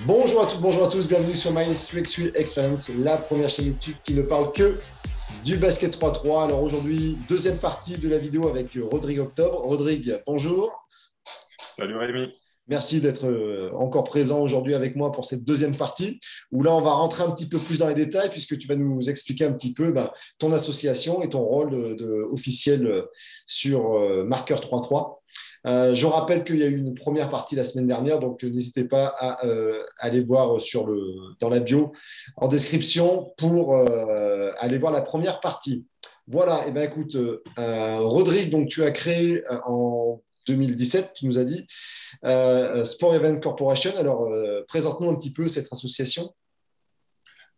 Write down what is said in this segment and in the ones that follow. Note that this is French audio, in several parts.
Bonjour à toutes, bonjour à tous, bienvenue sur My UX Experience, la première chaîne YouTube qui ne parle que du basket 3-3. Alors aujourd'hui, deuxième partie de la vidéo avec Rodrigue Octobre. Rodrigue, bonjour. Salut Rémi. Merci d'être encore présent aujourd'hui avec moi pour cette deuxième partie, où là, on va rentrer un petit peu plus dans les détails, puisque tu vas nous expliquer un petit peu ton association et ton rôle officiel sur Marqueur 3-3. Je rappelle qu'il y a eu une première partie la semaine dernière, donc n'hésitez pas à aller voir dans la bio en description pour aller voir la première partie. Voilà, et bien écoute, Rodrigue, donc tu as créé en 2017, tu nous as dit, Sport Event Corporation. Alors, présente-nous un petit peu cette association.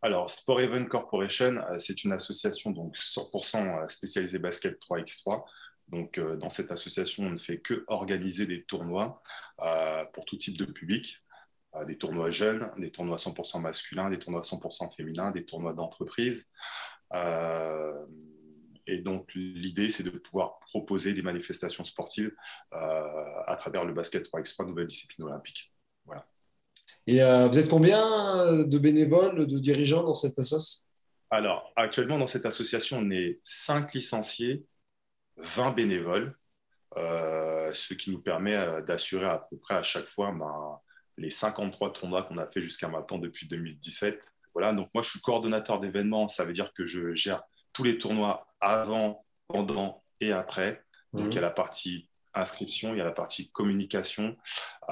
Alors, Sport Event Corporation, c'est une association donc 100% spécialisée basket 3x3. Donc, dans cette association, on ne fait que organiser des tournois pour tout type de public, des tournois jeunes, des tournois 100% masculins, des tournois 100% féminins, des tournois d'entreprise. Euh, et donc, l'idée, c'est de pouvoir proposer des manifestations sportives à travers le basket 3x3, nouvelle discipline olympique. Voilà. Et vous êtes combien de bénévoles, de dirigeants dans cette association? Alors, actuellement, dans cette association, on est 5 licenciés, 20 bénévoles, ce qui nous permet d'assurer à peu près à chaque fois les 53 tournois qu'on a fait jusqu'à maintenant depuis 2017. Voilà, donc moi, je suis coordonnateur d'événements, ça veut dire que je gère tous les tournois avant, pendant et après. Donc, il y a Mhm. la partie inscription, il y a la partie communication,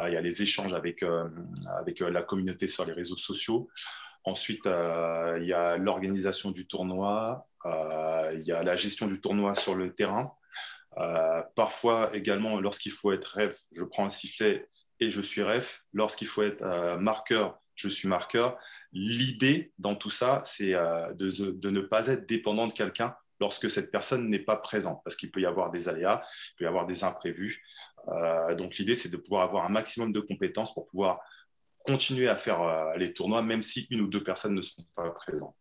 il y a les échanges avec la communauté sur les réseaux sociaux. Ensuite, il y a l'organisation du tournoi, il y a la gestion du tournoi sur le terrain. Parfois également, lorsqu'il faut être ref, je prends un sifflet et je suis ref. Lorsqu'il faut être marqueur, je suis marqueur. L'idée dans tout ça, c'est de ne pas être dépendant de quelqu'un lorsque cette personne n'est pas présente, parce qu'il peut y avoir des aléas, il peut y avoir des imprévus. Donc l'idée, c'est de pouvoir avoir un maximum de compétences pour pouvoir continuer à faire les tournois, même si une ou deux personnes ne sont pas présentes.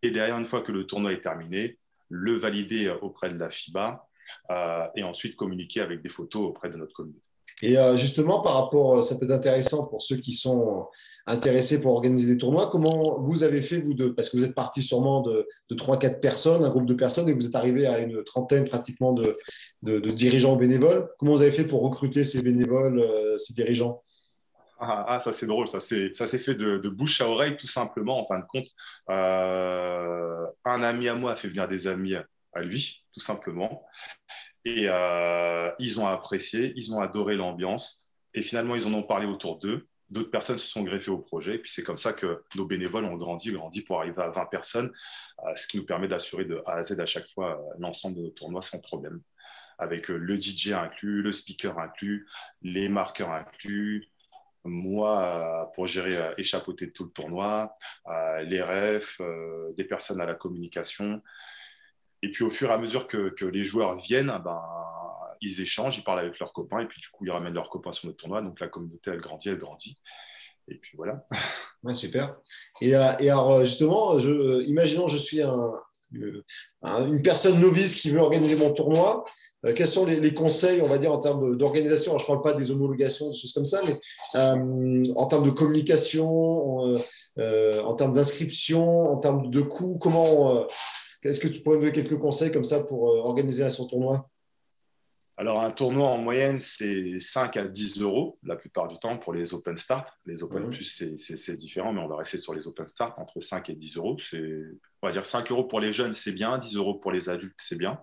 Et derrière, une fois que le tournoi est terminé, le valider auprès de la FIBA et ensuite communiquer avec des photos auprès de notre communauté. Et justement, par rapport, ça peut être intéressant pour ceux qui sont intéressés pour organiser des tournois. Comment vous avez fait, vous deux, parce que vous êtes parti sûrement de 3-4 personnes, un groupe de personnes, et vous êtes arrivé à une trentaine pratiquement de dirigeants bénévoles. Comment vous avez fait pour recruter ces bénévoles, ces dirigeants? Ça c'est drôle, ça s'est fait de bouche à oreille tout simplement en fin de compte. Un ami à moi a fait venir des amis à lui, tout simplement. Et ils ont apprécié, ils ont adoré l'ambiance. Et finalement, ils en ont parlé autour d'eux. D'autres personnes se sont greffées au projet. Et puis c'est comme ça que nos bénévoles ont grandi pour arriver à 20 personnes, ce qui nous permet d'assurer de A à Z à chaque fois l'ensemble de nos tournois sans problème. Avec le DJ inclus, le speaker inclus, les marqueurs inclus, moi pour gérer et chapeauter tout le tournoi, les refs, des personnes à la communication. Et puis au fur et à mesure que les joueurs viennent, ils échangent, ils parlent avec leurs copains, et puis du coup, ils ramènent leurs copains sur le tournoi. Donc la communauté, elle grandit, elle grandit. Et puis voilà. Ouais, super. Et alors, justement, imaginons je suis une personne novice qui veut organiser mon tournoi. Quels sont les conseils, on va dire, en termes d'organisation? Alors, je ne parle pas des homologations, des choses comme ça, mais en termes de communication, en termes d'inscription, en termes de coûts, est-ce que tu pourrais me donner quelques conseils comme ça pour organiser son tournoi? Alors un tournoi en moyenne, c'est 5 à 10 euros la plupart du temps pour les Open Start. Les Open Mhm. Plus, c'est différent, mais on va rester sur les Open Start entre 5 et 10 euros. On va dire 5 euros pour les jeunes, c'est bien. 10 euros pour les adultes, c'est bien.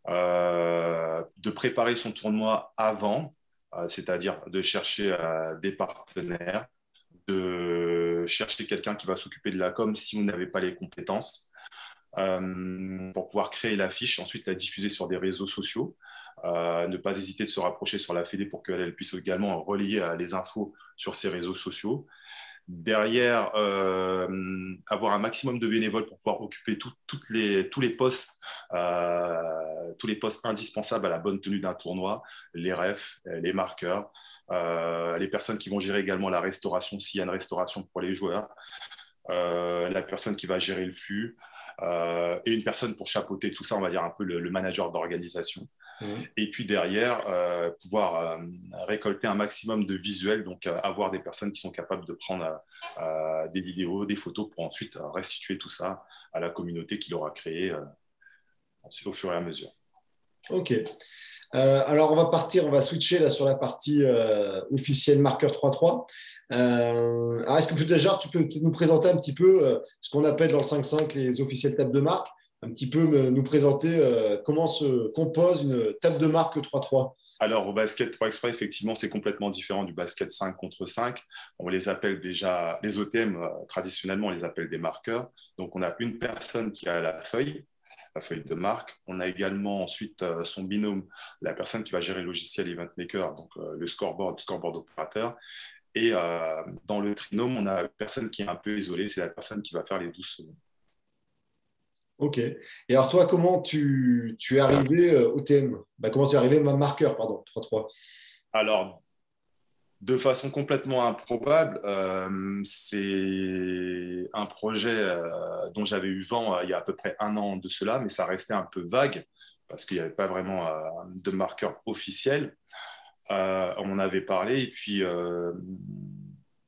De préparer son tournoi avant, c'est-à-dire de chercher des partenaires, de chercher quelqu'un qui va s'occuper de la com si vous n'avez pas les compétences, pour pouvoir créer l'affiche, ensuite la diffuser sur des réseaux sociaux. Ne pas hésiter de se rapprocher sur la Fédé pour qu'elle puisse également relayer les infos sur ses réseaux sociaux. Derrière, avoir un maximum de bénévoles pour pouvoir occuper tous les postes indispensables à la bonne tenue d'un tournoi, les refs, les marqueurs, les personnes qui vont gérer également la restauration s'il y a une restauration pour les joueurs, la personne qui va gérer le flux et une personne pour chapeauter tout ça, on va dire un peu le manager d'organisation. Mhm. Et puis derrière, pouvoir récolter un maximum de visuels, donc avoir des personnes qui sont capables de prendre des vidéos, des photos pour ensuite restituer tout ça à la communauté qu'il aura créée au fur et à mesure. Ok. Alors, on va switcher là sur la partie officielle marqueur 3-3. Alors, est-ce que déjà, tu peux peut-être nous présenter un petit peu ce qu'on appelle dans le 5-5 les officiels tables de marque, un petit peu nous présenter comment se compose une table de marque 3-3. Alors, au basket 3x3, effectivement, c'est complètement différent du basket 5 contre 5. On les appelle déjà, les OTM, traditionnellement, on les appelle des marqueurs. Donc, on a une personne qui a la feuille de marque. On a également ensuite son binôme, la personne qui va gérer le logiciel Event Maker, donc le scoreboard opérateur. Et dans le trinôme, on a une personne qui est un peu isolée, c'est la personne qui va faire les 12 secondes. Ok. Et alors, toi, comment tu es arrivé au TM? Comment tu es arrivé à marqueur, pardon, 3-3. Alors, de façon complètement improbable, c'est un projet dont j'avais eu vent il y a à peu près un an de cela, mais ça restait un peu vague parce qu'il n'y avait pas vraiment de marqueur officiel. On en avait parlé et puis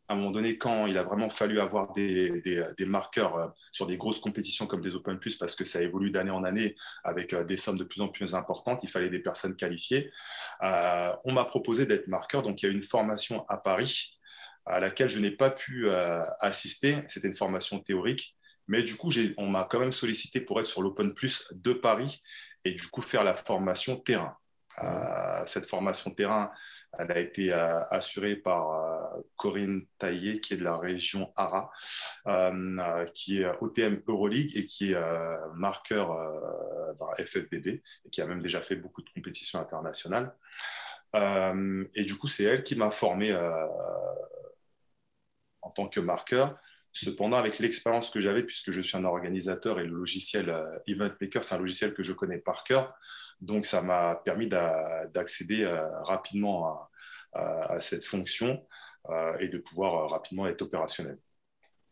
à un moment donné, quand il a vraiment fallu avoir des marqueurs sur des grosses compétitions comme des Open Plus, parce que ça évolue d'année en année avec des sommes de plus en plus importantes, il fallait des personnes qualifiées. On m'a proposé d'être marqueur, donc il y a eu une formation à Paris à laquelle je n'ai pas pu assister. C'était une formation théorique, mais du coup, on m'a quand même sollicité pour être sur l'Open Plus de Paris et du coup faire la formation terrain. Ouais. Cette formation terrain, elle a été assurée par Corinne Taillé, qui est de la région ARA, qui est OTM Euroleague et qui est marqueur dans la FFBB et qui a même déjà fait beaucoup de compétitions internationales. Et du coup, c'est elle qui m'a formé en tant que marqueur. Cependant, avec l'expérience que j'avais, puisque je suis un organisateur et le logiciel Event Maker, c'est un logiciel que je connais par cœur, donc ça m'a permis d'accéder rapidement à cette fonction et de pouvoir rapidement être opérationnel.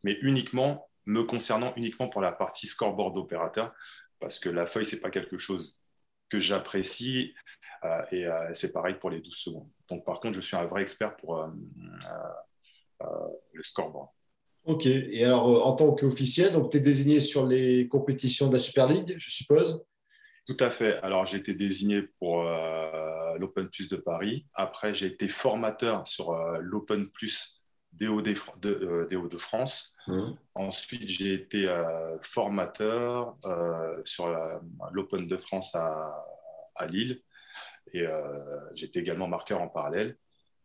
Mais uniquement, me concernant uniquement pour la partie scoreboard opérateur, parce que la feuille, c'est pas quelque chose que j'apprécie et c'est pareil pour les 12 secondes. Donc par contre, je suis un vrai expert pour le scoreboard. Ok. Et alors, en tant qu'officiel, donc tu es désigné sur les compétitions de la Super League, je suppose? Tout à fait. Alors, j'ai été désigné pour l'Open Plus de Paris. Après, j'ai été formateur sur l'Open Plus des Hauts-de-France. Mhm. Ensuite, j'ai été formateur sur l'Open de France à Lille. Et j'étais également marqueur en parallèle.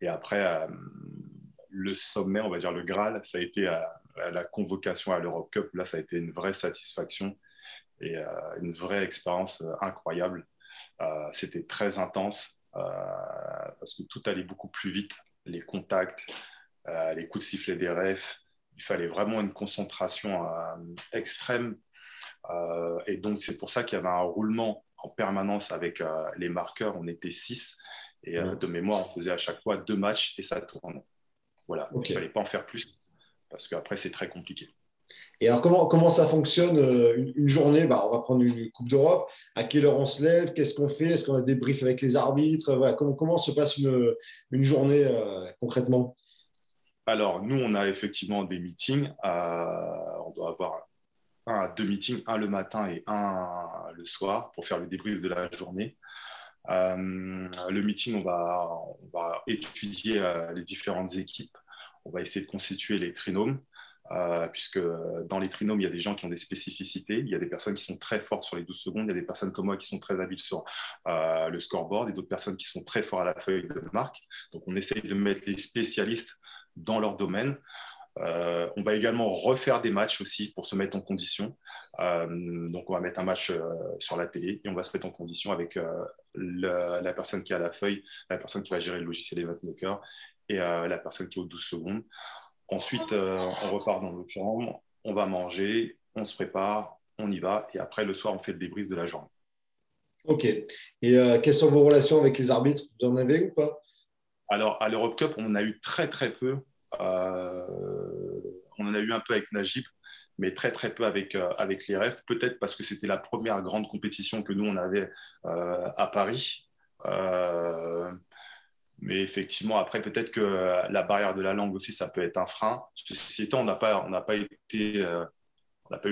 Et après, le sommet, on va dire le Graal, ça a été la convocation à l'Europe Cup. Là, ça a été une vraie satisfaction et une vraie expérience incroyable. C'était très intense parce que tout allait beaucoup plus vite. Les contacts, les coups de sifflet des refs, il fallait vraiment une concentration extrême. Et donc, c'est pour ça qu'il y avait un roulement en permanence avec les marqueurs. On était 6. Et Mhm. de mémoire, on faisait à chaque fois 2 matchs et ça tournait. Voilà, il ne Ok. fallait pas en faire plus parce qu'après, c'est très compliqué. Et alors, comment ça fonctionne une journée? On va prendre une Coupe d'Europe. À quelle heure on se lève? Qu'est-ce qu'on fait? Est-ce qu'on a des briefs avec les arbitres? Voilà, comment se passe une journée concrètement? Alors, nous, on a effectivement des meetings. On doit avoir un à deux meetings, un le matin et un le soir pour faire le débrief de la journée. Le meeting, on va étudier les différentes équipes. On va essayer de constituer les trinômes, puisque dans les trinômes, il y a des gens qui ont des spécificités. Il y a des personnes qui sont très fortes sur les 12 secondes. Il y a des personnes comme moi qui sont très habiles sur le scoreboard et d'autres personnes qui sont très fortes à la feuille de marque. Donc, on essaye de mettre les spécialistes dans leur domaine. On va également refaire des matchs aussi pour se mettre en condition. Donc, on va mettre un match sur la télé et on va se mettre en condition avec la personne qui a la feuille, la personne qui va gérer le logiciel Event Maker et la personne qui est aux 12 secondes. Ensuite, on repart dans notre chambre, on va manger, on se prépare, on y va et après, le soir, on fait le débrief de la journée. Ok. Et quelles sont vos relations avec les arbitres? Vous en avez ou pas? Alors, à l'Europe Cup, on en a eu très, très peu. Euh, on en a eu un peu avec Najib, mais très, très peu avec les refs. Peut-être parce que c'était la première grande compétition que nous, on avait à Paris. Euh, mais effectivement, après, peut-être que la barrière de la langue aussi, ça peut être un frein. Ceci étant, on n'a pas eu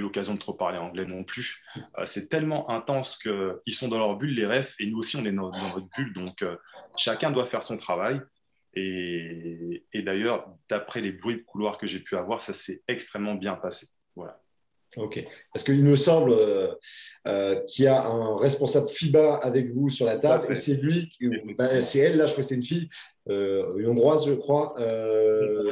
l'occasion de trop parler anglais non plus. C'est tellement intense qu'ils sont dans leur bulle, les refs, et nous aussi, on est dans notre bulle. Donc, chacun doit faire son travail. Et d'ailleurs, d'après les bruits de couloir que j'ai pu avoir, ça s'est extrêmement bien passé. Voilà. Ok. Parce qu'il me semble qu'il y a un responsable FIBA avec vous sur la Tout à table et fait. c'est lui, Effectivement. c'est elle, là, je crois que c'est une fille, une hongroise, je crois.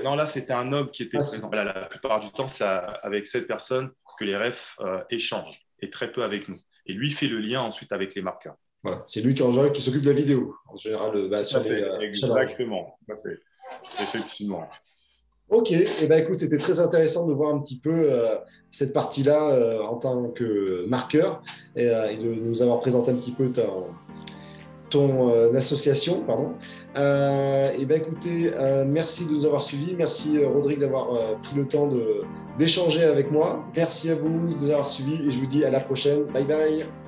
Non, là, c'était un homme qui était Ah, présent. Voilà, la plupart du temps, c'est avec cette personne que les refs échangent, et très peu avec nous. Et lui fait le lien ensuite avec les marqueurs. voilà. C'est lui qui, en général, qui s'occupe de la vidéo, en général, Tout sur à les fait, challenges. exactement. Tout à fait. Effectivement. Ok, et ben écoute, c'était très intéressant de voir un petit peu cette partie-là en tant que marqueur et de nous avoir présenté un petit peu ton association, pardon. Et ben écoutez, merci de nous avoir suivis, merci Rodrigue d'avoir pris le temps d'échanger avec moi. Merci à vous de nous avoir suivis et je vous dis à la prochaine. Bye bye.